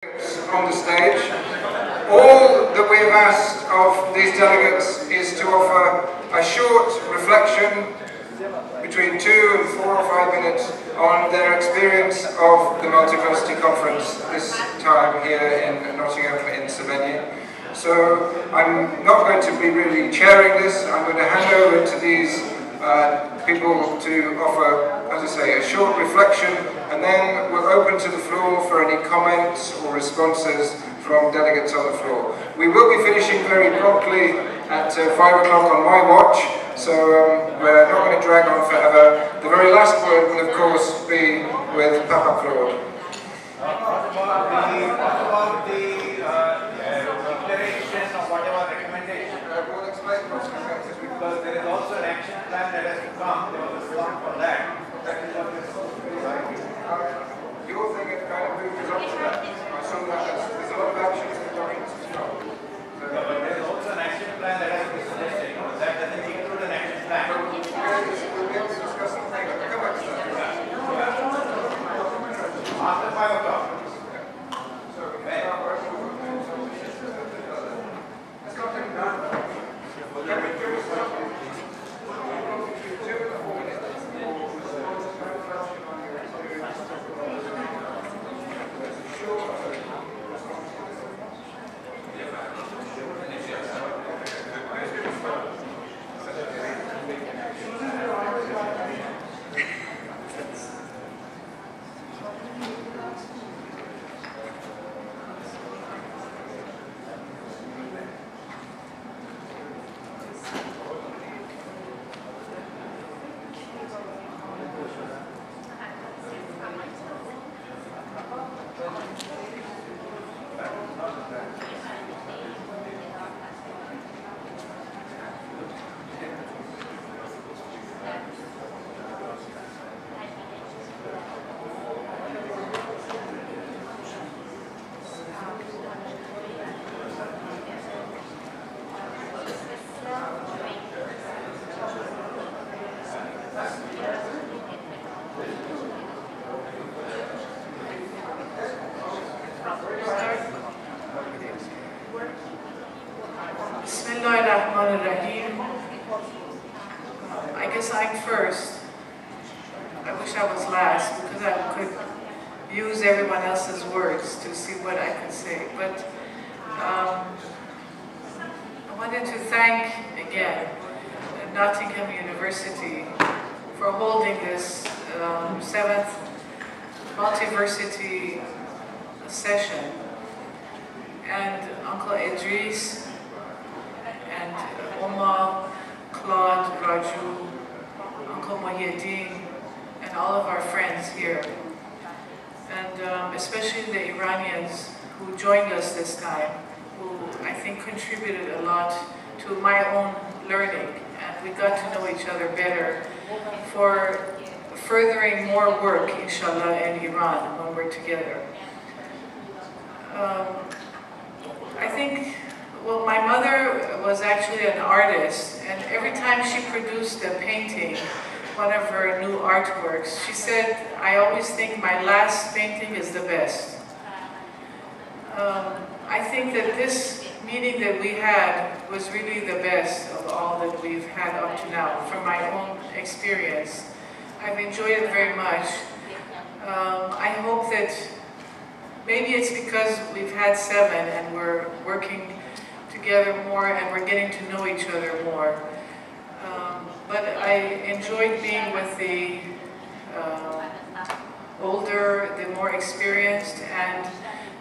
On the stage. All that we have asked of these delegates is to offer a short reflection between 2 and 4 or 5 minutes on their experience of the Multiversity Conference this time here in Nottingham in Slovenia. So I'm not going to be really chairing this. I'm going to hand over to these people to offer, as I say, a short reflection, and then we'll open to the floor for any comments or responses from delegates on the floor. We will be finishing very promptly at 5 o'clock on my watch, so we're not going to drag on forever. The very last word will of course be with Papa Claude. What about the declaration of whatever recommendation? We'll explain what's connected. Because there is also an action plan that has to come. There was a slot for that. That is what is your thing is kind of moves up to that. I saw that there's a lot of actions in the documents to stop. But there is also an action plan that has to be suggested. That doesn't include an action plan. We'll be able to discuss something later. Come back to that. After 5 o'clock. So we can start working with let's not take it down. Can we do something? 2 and 4 minutes. I guess I'm first. I wish I was last because I could use everyone else's words to see what I could say. But I wanted to thank again Nottingham University for holding this 7th Multiversity session, and Uncle Idris and Omar, Claude, Raju, Uncle Muhyiddin, and all of our friends here, and especially the Iranians who joined us this time, who I think contributed a lot to my own learning, and we got to know each other better for furthering more work, inshallah, in Iran when we're together. I think, well, my mother was actually an artist, and every time she produced a painting, one of her new artworks, she said, I always think my last painting is the best. I think that this meeting that we had was really the best of all that we've had up to now, from my own experience. I've enjoyed it very much. I hope that maybe it's because we've had 7 and we're working together more and we're getting to know each other more. But I enjoyed being with the older, the more experienced, and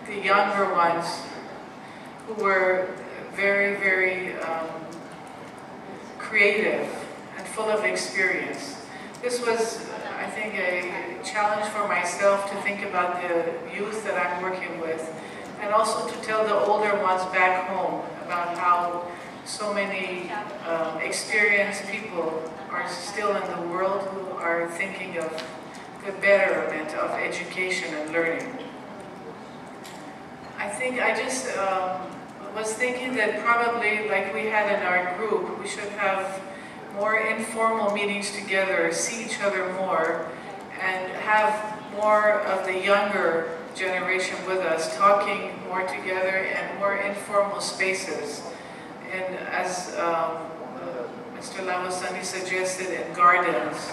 the younger ones who were very, very creative and full of experience. This was, I think, a challenge for myself to think about the youth that I'm working with, and also to tell the older ones back home about how so many experienced people are still in the world who are thinking of the betterment of education and learning. I think I just was thinking that probably, like we had in our group, we should have more informal meetings together, see each other more, and have more of the younger generation with us, talking more together and more informal spaces. And as Mr. Lavasani suggested, in gardens,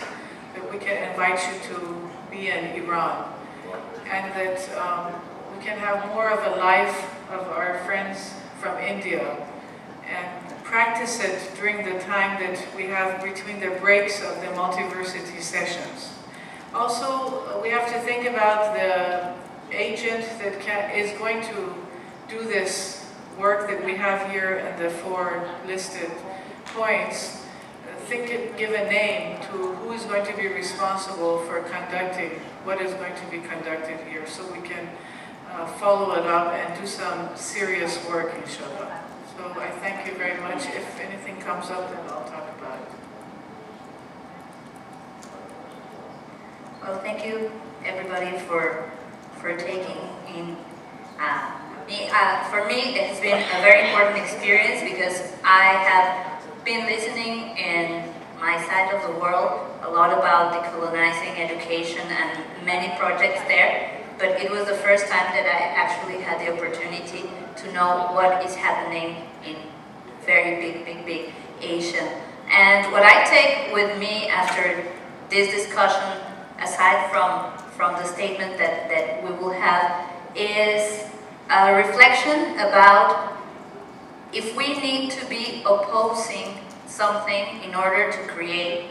that we can invite you to be in Iran. And that we can have more of a life of our friends from India and practice it during the time that we have between the breaks of the multiversity sessions. Also, we have to think about the agent that is going to do this work that we have here in the 4 listed points. Give a name to who is going to be responsible for conducting what is going to be conducted here, so we can follow it up and do some serious work, inshallah. So I thank you very much. If anything comes up, then I'll talk about it. Well, thank you everybody for taking in me. For me, it has been a very important experience because I have been listening in my side of the world a lot about decolonizing education and many projects there, but it was the first time that I actually had the opportunity to know what is happening in very big Asia. And what I take with me after this discussion, aside from the statement that we will have, is a reflection about if we need to be opposing something in order to create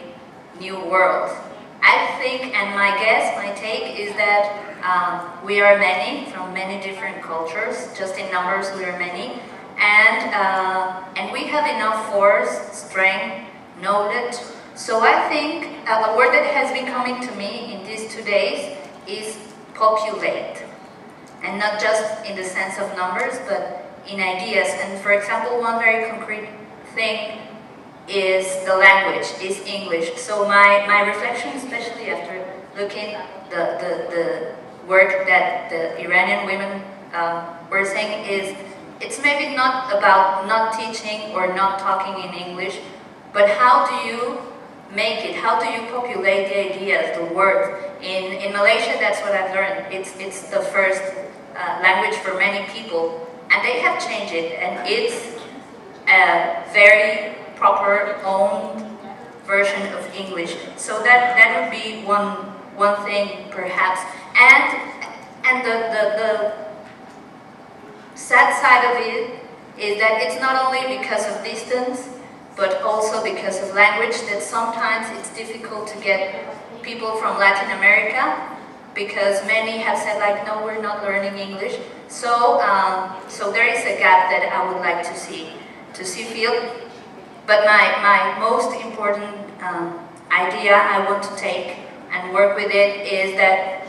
new worlds. I think, and my guess, my take is that we are many from many different cultures. Just in numbers, we are many, and we have enough force, strength, knowledge. So I think a word that has been coming to me in these 2 days is populate, and not just in the sense of numbers, but in ideas. And for example, one very concrete thing is the language, is English. So my reflection, especially after looking the work that the Iranian women were saying, is it's maybe not about not teaching or not talking in English, but how do you make it? How do you populate the ideas, the words? In Malaysia, that's what I've learned. It's the first language for many people, and they have changed it, and it's a very proper owned version of English. So that would be one thing perhaps. And the sad side of it is that it's not only because of distance, but also because of language, that sometimes it's difficult to get people from Latin America, because many have said like, no, we're not learning English. So so there is a gap that I would like to see filled. But my most important idea I want to take and work with it is that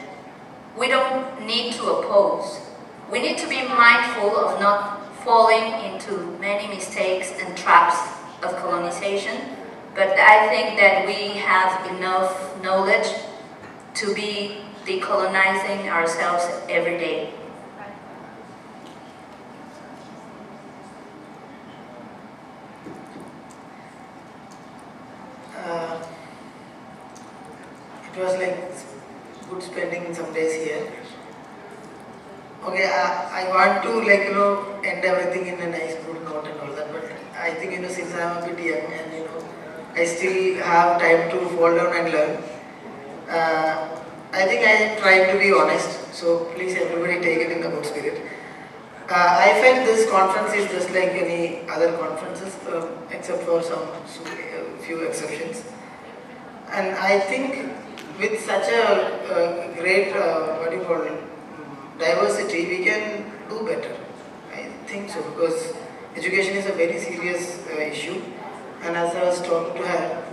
we don't need to oppose. We need to be mindful of not falling into many mistakes and traps of colonization, but I think that we have enough knowledge to be decolonizing ourselves every day. It was like good spending some days here. Okay, I want to end everything in a nice good note and all that, but I think since I am a bit young and I still have time to fall down and learn. I think I tried to be honest, so please everybody take it in the good spirit. I felt this conference is just like any other conferences, except for some few exceptions. And I think with such a great, diversity, we can do better. I think so, because education is a very serious issue. And as I was talking to her,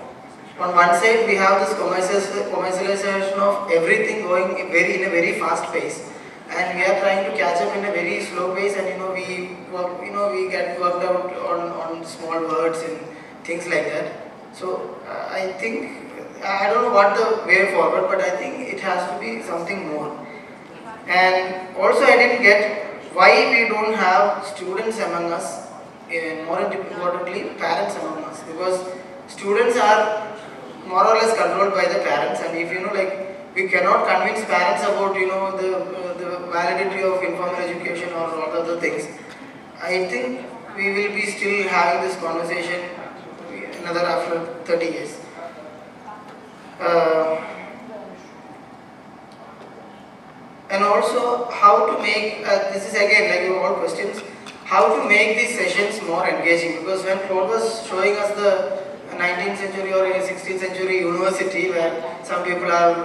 on one side we have this commercialization of everything going in a very fast pace, and we are trying to catch up in a very slow pace, and we get worked out on small words and things like that. So I think, I don't know what the way forward, but I think it has to be something more. And also I didn't get why we don't have students among us, and more importantly parents among us, because students are more or less controlled by the parents, and if we cannot convince parents about the validity of informal education or all other things. I think we will be still having this conversation another after 30 years. And also how to make, this is again like all questions, how to make these sessions more engaging, because when Claude was showing us the 19th century or 16th century university where some people are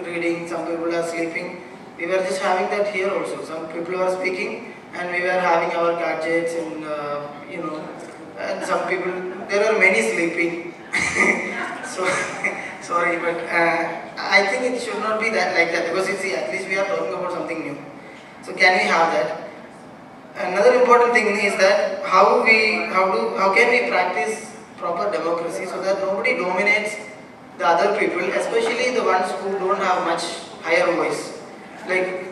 reading, some people are sleeping, we were just having that here also. Some people were speaking and we were having our gadgets and and some people, there are many sleeping. So sorry, but I think it should not be that like that, because you see, at least we are talking about something new. So can we have that? Another important thing is that how can we practice proper democracy so that nobody dominates the other people, especially the ones who don't have much higher voice. Like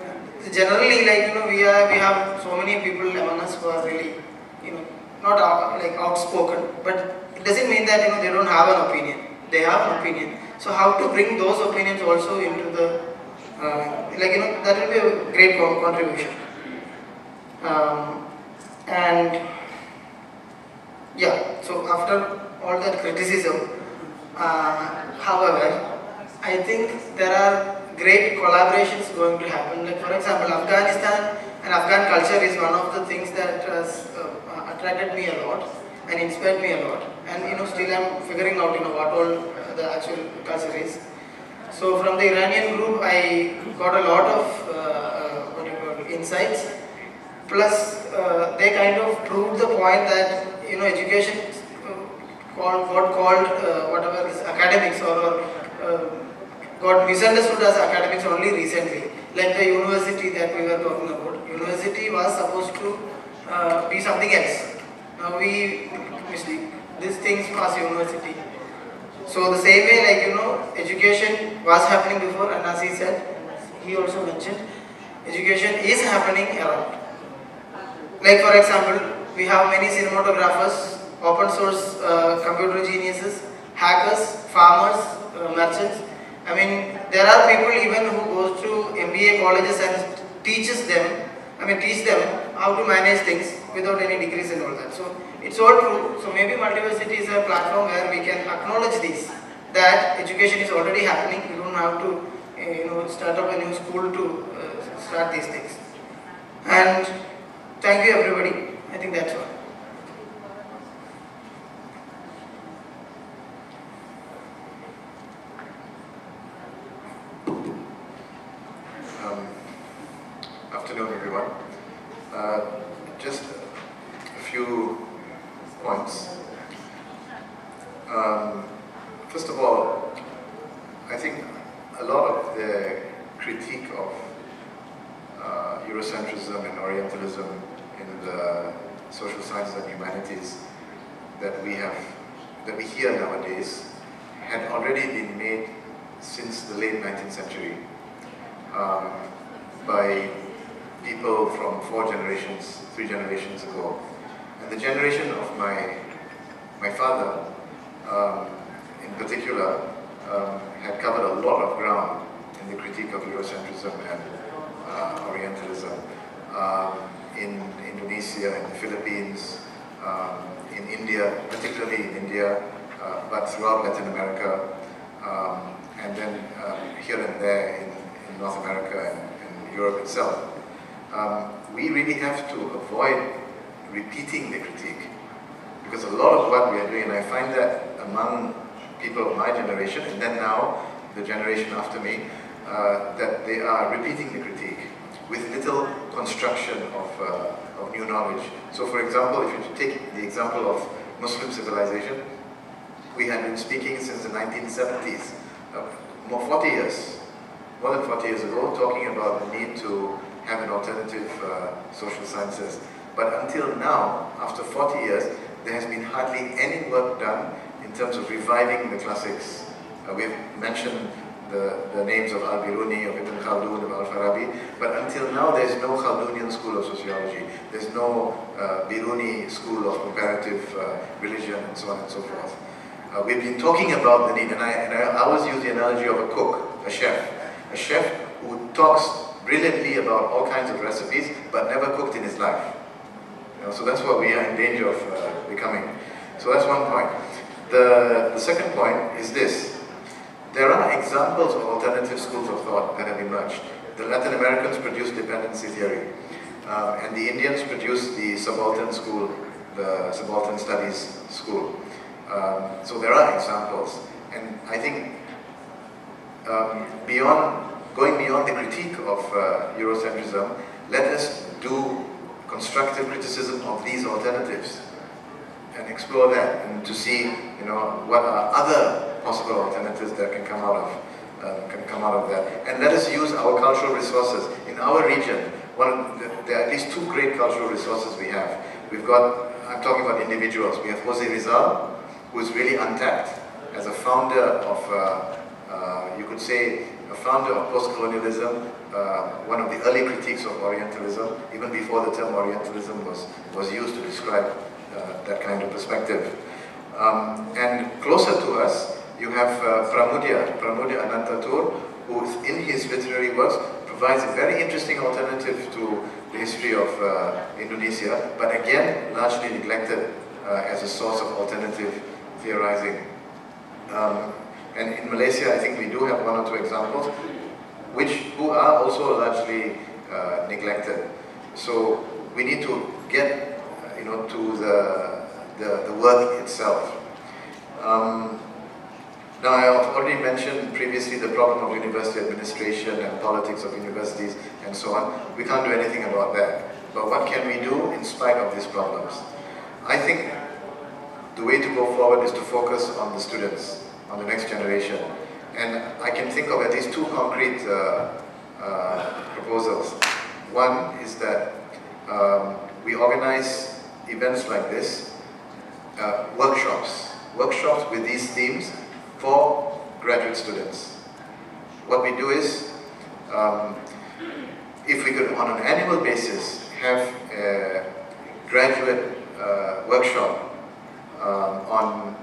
generally, we have so many people among us who are really not outspoken, but it doesn't mean that they don't have an opinion. They have an opinion. So how to bring those opinions also into the that will be a great contribution. And yeah, so after all that criticism, however, I think there are great collaborations going to happen. Like for example, Afghanistan and Afghan culture is one of the things that has attracted me a lot and inspired me a lot. And still I'm figuring out what all the actual culture is. So from the Iranian group, I got a lot of insights. Plus, they kind of proved the point that education got called whatever is academics or got misunderstood as academics only recently. Like the university that we were talking about. University was supposed to be something else. Now we mistake these things as university. So the same way, education was happening before, and as he said, he also mentioned, education is happening around. Like for example, we have many cinematographers, open source computer geniuses, hackers, farmers, merchants. I mean, there are people even who goes to MBA colleges and teach them how to manage things without any degrees and all that. So it's all true. So maybe Multiversity is a platform where we can acknowledge this, that education is already happening. You don't have to start up a new school to start these things. And thank you everybody. I think that's all. Afternoon, everyone. Just a few points. First of all, I think a lot of the critique of Eurocentrism and Orientalism in the social sciences and humanities that we hear nowadays had already been made since the late 19th century by people from 3 generations ago. And the generation of my father, in particular, had covered a lot of ground in the critique of Eurocentrism and Orientalism in Indonesia, in the Philippines, in India, particularly in India, but throughout Latin America, and then here and there in North America and Europe itself. We really have to avoid repeating the critique, because a lot of what we are doing, and I find that among people of my generation, and then now the generation after me, that they are repeating the critique with little construction of new knowledge. So for example, if you take the example of Muslim civilization, we had been speaking since the 1970s, more than 40 years ago, talking about the need to have an alternative social sciences. But until now, after 40 years, there has been hardly any work done in terms of reviving the classics. We've mentioned the names of Al-Biruni, of Ibn Khaldun, of Al-Farabi, but until now there's no Khaldunian school of sociology, there's no Biruni school of comparative religion, and so on and so forth. We've been talking about the need, and I always use the analogy of a cook. a chef who talks brilliantly about all kinds of recipes but never cooked in his life. So that's what we are in danger of becoming. So that's one point. The second point is this. There are examples of alternative schools of thought that have emerged. The Latin Americans produced dependency theory, and the Indians produced the subaltern school, the subaltern studies school. So there are examples, and I think going beyond the critique of Eurocentrism, let us do constructive criticism of these alternatives and explore that, and to see, what are other possible alternatives that can come out of that. And let us use our cultural resources in our region. There are at least two great cultural resources we have. We've got, I'm talking about individuals. We have Jose Rizal, who is really untapped as a founder of, you could say, a founder of post-colonialism, one of the early critiques of Orientalism, even before the term Orientalism was used to describe that kind of perspective. And closer to us, you have Pramudia Anantatur, who in his literary works provides a very interesting alternative to the history of Indonesia, but again, largely neglected as a source of alternative theorizing. And in Malaysia, I think we do have one or two examples, who are also largely neglected. So we need to get, to the work itself. Now, I have already mentioned previously the problem of university administration and politics of universities and so on. We can't do anything about that. But what can we do in spite of these problems? I think the way to go forward is to focus on the students, on the next generation. And I can think of at least two concrete proposals. One is that we organize events like this, workshops with these themes for graduate students. What we do is, if we could on an annual basis have a graduate workshop on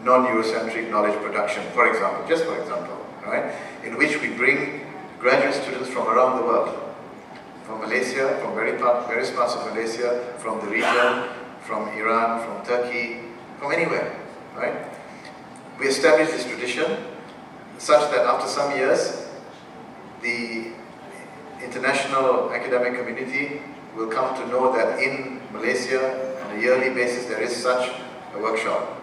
non-Eurocentric knowledge production, for example, right? In which we bring graduate students from around the world, from Malaysia, from various parts of Malaysia, from the region, from Iran, from Turkey, from anywhere, right? We established this tradition such that after some years, the international academic community will come to know that in Malaysia, on a yearly basis, there is such a workshop.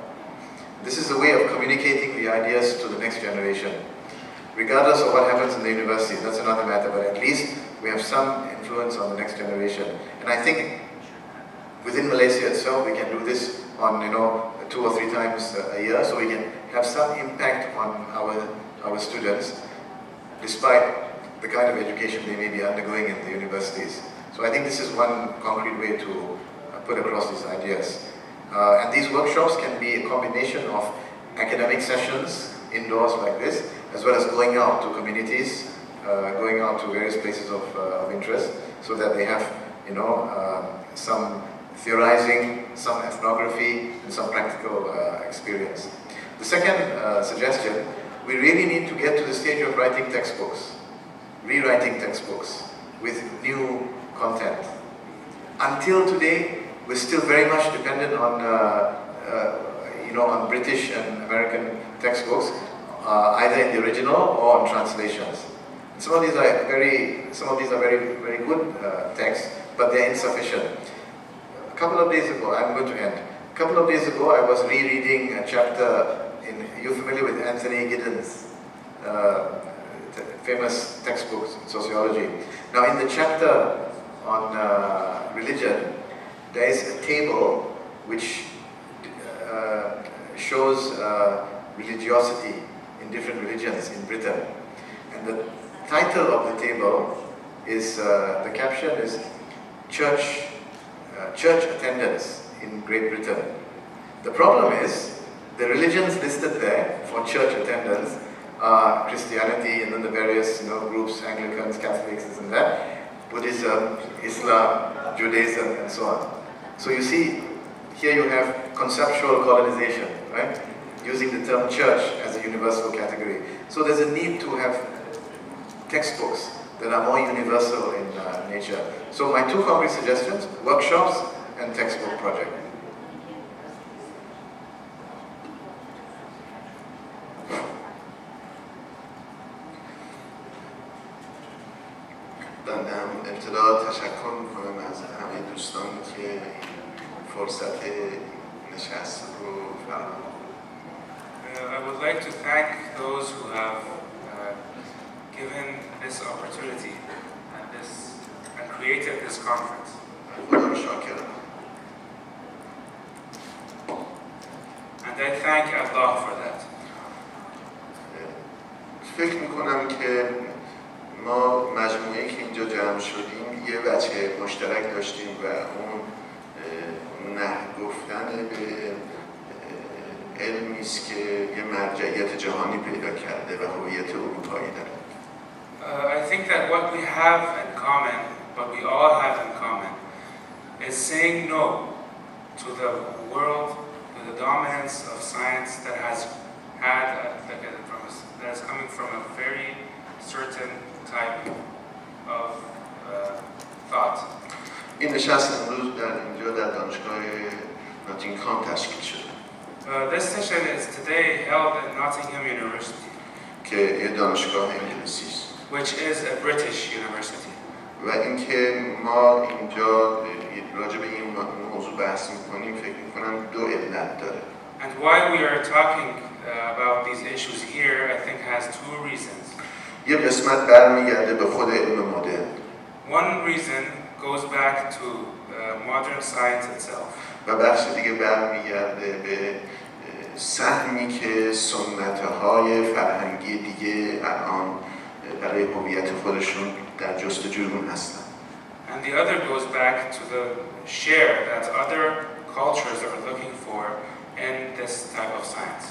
This is a way of communicating the ideas to the next generation. Regardless of what happens in the universities, that's another matter, but at least we have some influence on the next generation. And I think within Malaysia itself, we can do this on, 2 or 3 times a year, so we can have some impact on our students, despite the kind of education they may be undergoing in the universities. So I think this is one concrete way to put across these ideas. And these workshops can be a combination of academic sessions indoors like this, as well as going out to communities, going out to various places of interest, so that they have, some theorizing, some ethnography, and some practical experience. The second suggestion, we really need to get to the stage of writing textbooks, rewriting textbooks with new content. Until today, we're still very much dependent on, on British and American textbooks, either in the original or on translations. And some of these are very, very good texts, but they're insufficient. A couple of days ago, I'm going to end. A couple of days ago, I was rereading a chapter you're familiar with Anthony Giddens' famous textbooks in sociology. Now, in the chapter on religion, there is a table which shows religiosity in different religions in Britain. And the title of the table is, the caption is church attendance in Great Britain. The problem is, the religions listed there for church attendance are Christianity and then the various groups, Anglicans, Catholics, this and that, Buddhism, Islam, Judaism, and so on. So you see, here you have conceptual colonization, right? Using the term church as a universal category. So there's a need to have textbooks that are more universal in nature. So my two concrete suggestions, workshops and textbook project. بندم ابتدا تشکر میکنم از همه دوستانی که فرصت نشست رو فراهم I would like to thank those who have given this opportunity and created this conference. خدا رو شاکرم. And I thank Allah for that. فکر میکنم که ما مجموعه‌ای که اینجا جمع شدیم یه بچه مشترک داشتیم و اون نه گفتن به علمی است که یه مرجعیت جهانی پیدا کرده و هویت اروپایی داره. I think that what we have in common, what we all have in common, is saying no to the world, to the dominance of science that has had, that is coming from a very certain type of thought. این نشست امروز در اینجا در دانشگاه ناتینگهام تشکیل شده. This session is today held at Nottingham University, که یه دانشگاه انگلیسی است. which is a British university. و اینکه ما اینجا راجع به این موضوع بحث می‌کنیم فکر می‌کنم دو علت داره. And why we are talking about these issues here, I think has two reasons. یه قسمت برمیگرده به خود علم مدرن. One reason goes back to modern science itself. و بخش دیگه برمیگرده به سهمی که سنت‌های فرهنگی دیگه الان برای هویت خودشون در جستجویون هستن. And the other goes back to the share that other cultures are looking for in this type of science.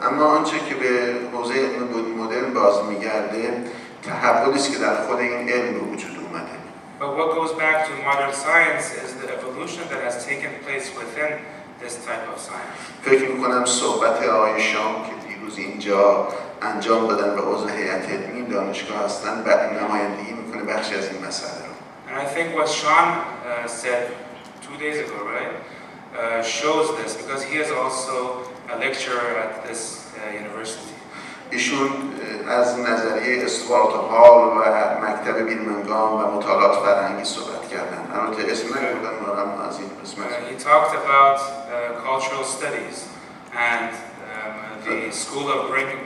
اما آنچه که به حوزه علم مدرن باز میگرده تحولی است که در خود این علم به وجود اومده. But what goes back to modern science is the evolution that has taken place within this type of science. فکر می‌کنم صحبت آقای شام که دیروز اینجا انجام دادن و عضو هیئت علمی این دانشگاه هستن بعد نمایندگی می‌کنه بخشی از این مسئله رو. And I think what Sean said 2 days ago, right, shows this because he is also a lecturer at this university. ایشون از نظریه استوارت هال و مکتب بیرمنگام و مطالعات فرهنگی صحبت کردن. البته اسم نبردن اما از این قسمت. He talked about cultural studies and the school of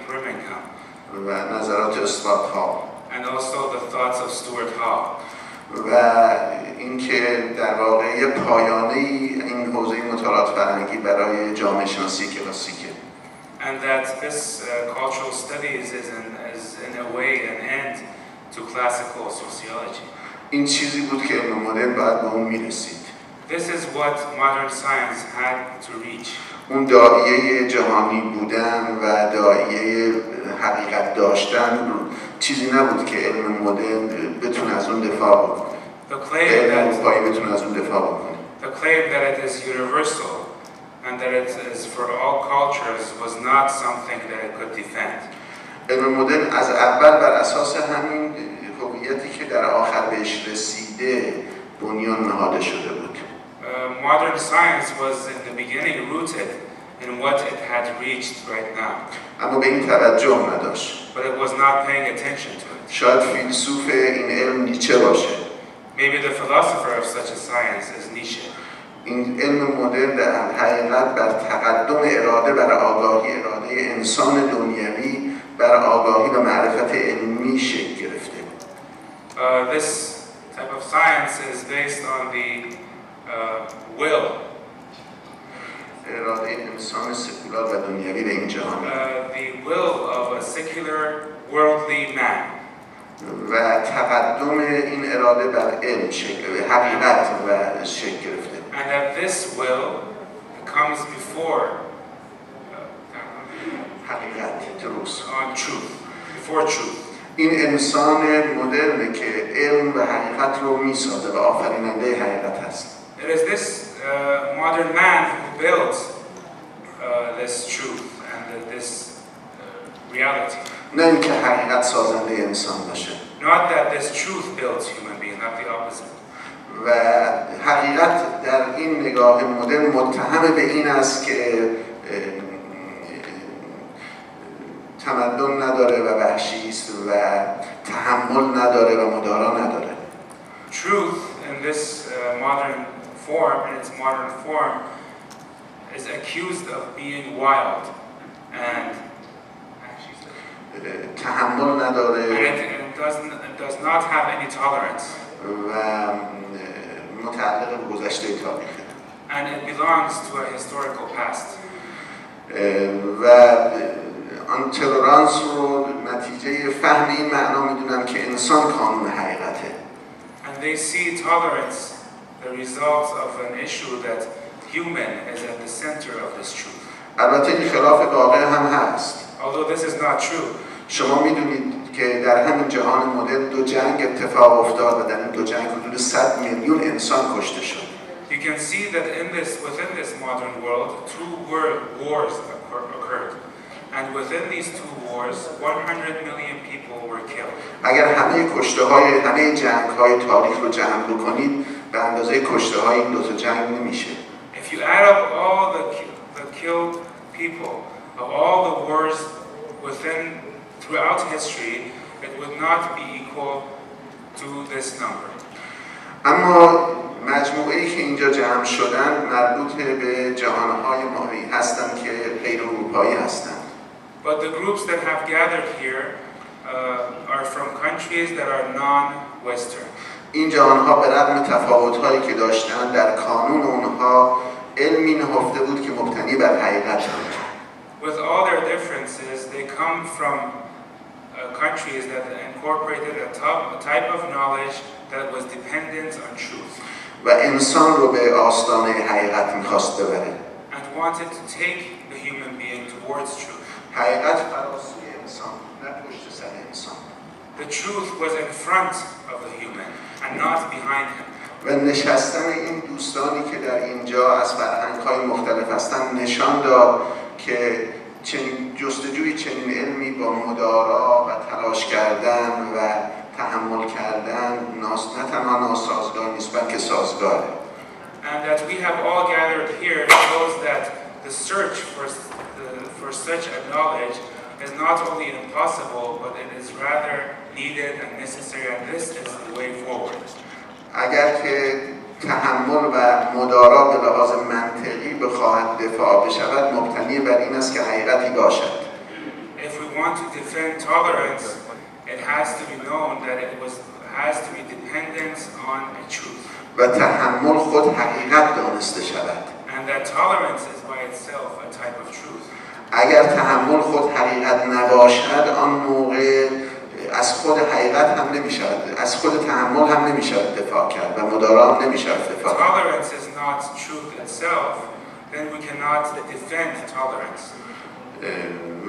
Birmingham. و نظرات استوارت هال. And also the thoughts of Stuart Hall. و اینکه در واقع یه پایانه این حوزه مطالعات فرهنگی برای جامعه شناسی کلاسیکه. And that this cultural studies is in a way an end to classical sociology. این چیزی بود که علم مدرن باید به اون میرسید. This is what modern science had to reach. اون داعیه جهانی بودن و داعیه حقیقت داشتن چیزی نبود که علم مدرن بتونه از اون دفاع بکنه. علم اروپایی بتونه از اون دفاع بکنه. The claim that it is universal and that it is for all cultures was not something that it could defend. علم مدرن از اول بر اساس همین هویتی که در آخر بهش رسیده بنیان نهاده شده بود. Modern science was in the beginning rooted in what it had reached right now. اما به این توجه نداشت. But it was not paying attention to it. شاید فیلسوف این علم نیچه باشه. Maybe the philosopher of such a science is Nietzsche. این علم مدرن در حقیقت بر تقدم اراده بر آگاهی اراده انسان دنیوی بر آگاهی و معرفت علمی شکل گرفته. This type of science is based on the will. اراده انسان سکولار و دنیوی به این جهان. The will of a secular worldly man. و تقدم این اراده بر علم شکل حقیقت و شکل گرفته. And that this will comes before حقیقت درست. on truth, before truth. این انسان مدرنه که علم و حقیقت رو میسازه و آفریننده حقیقت هست. It is this modern man who built this truth and this reality. نه اینکه حقیقت سازنده انسان باشه. Not that this truth builds human beings, not the opposite. و حقیقت در این نگاه مدرن متهم به این است که تمدن نداره و وحشی است و تحمل نداره و مدارا نداره. Truth in this modern form, in its modern form, is accused of being wild and تحمل نداره it does not have any tolerance. و متعلق به گذشته تاریخه. And it belongs to a historical past. و آن تولرانس رو نتیجه فهم این معنا میدونن که انسان قانون حقیقته. And they see tolerance the result of an issue that human is at the center of this truth. البته این خلاف واقع هم هست. Although this is not true. شما میدونید که در همین جهان مدرن دو جنگ اتفاق افتاد و در این دو جنگ حدود 100 میلیون انسان کشته شد. You can see that within this modern world, two wars occurred. And within these two wars, 100 million people were killed. اگر همه کشته‌های همه جنگ‌های تاریخ رو جمع بکنید به اندازه کشته‌های این دو تا جنگ نمیشه. If you add up all the killed people of all the wars throughout history, it would not be equal to this number. اما مجموعه‌ای که اینجا جمع شدن مربوط به جهان‌های ماهی هستند که غیر اروپایی هستند. But the groups that have gathered here are from countries that are non-Western. این جهان‌ها به رغم تفاوت‌هایی که داشتند در کانون اونها علمی نهفته بود که مبتنی بر حقیقت بود. With all their differences, they come from countries that incorporated a type of knowledge that was dependent on truth. و انسان رو به آستانه حقیقت می‌خواست ببره. And wanted to take the human being towards truth. حقیقت فراسوی انسان، نه پشت سر انسان. The truth was in front of the human and not behind him. و نشستن این دوستانی که در اینجا از فرهنگ‌های مختلف هستند نشان داد که چنین جستجوی چنین علمی با مدارا و تلاش کردن و تحمل کردن نه تنها ناسازگار نیست بلکه سازگاره. And that we have all gathered here shows that the search for such a knowledge is not only impossible, but it is rather needed and necessary, and this is the way forward. اگر که تحمل و مدارا به لحاظ منطقی بخواهد دفاع بشود مبتنی بر این است که حقیقتی باشد. If we want to defend tolerance, it has to be known that has to be dependent on a truth. و تحمل خود حقیقت دانسته شود. And that tolerance is by itself a type of truth. اگر تحمل خود حقیقت نباشد آن موقع از خود حقیقت هم نمی‌شود، از خود تحمل هم نمی‌شود دفاع کرد و مدارا هم نمی‌شود دفاع کرد. Tolerance is not truth itself, then we cannot defend tolerance.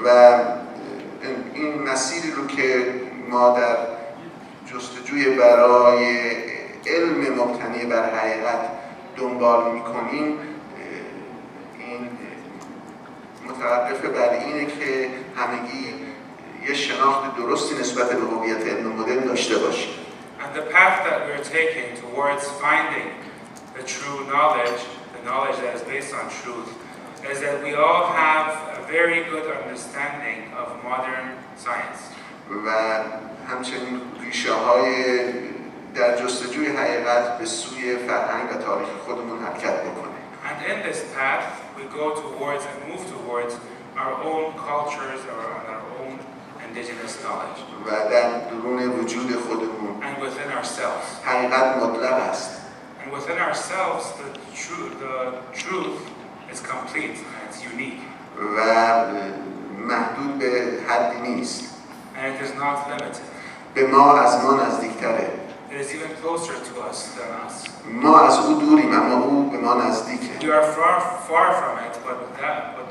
و این مسیری رو که ما در جستجوی برای علم مبتنی بر حقیقت دنبال می‌کنیم این متوقف بر اینه که همگی یه شناخت درستی نسبت به هویت علم مدرن داشته باشیم. And the path that we're taking towards finding the true knowledge, the knowledge that is based on truth, is that we all have a very good understanding of modern science. و همچنین ریشه‌های در جستجوی حقیقت به سوی فرهنگ و تاریخ خودمون حرکت بکنیم. And in this path, we go towards and move towards our own cultures or our own indigenous knowledge. و در درون وجود خودمون And within ourselves. حقیقت مطلق است. And within ourselves, the truth is complete and it's unique. و محدود به حدی نیست. And it is not limited. به ما از ما نزدیکتره. It is even closer to us than us. ما از او دوریم اما او به ما نزدیکه. We are far from it, but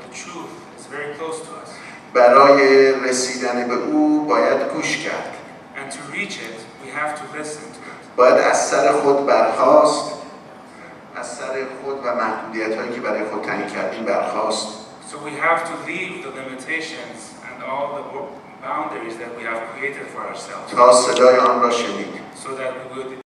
the truth is very close to us. برای رسیدن به او باید گوش کرد. And to reach it, we have to listen to it. باید از سر خود برخاست، از سر خود و محدودیت‌هایی که برای خود تعیین کردیم برخاست. So we have to leave the limitations and all the boundaries that we have created for ourselves, تا صدای آن را شنید. so that we would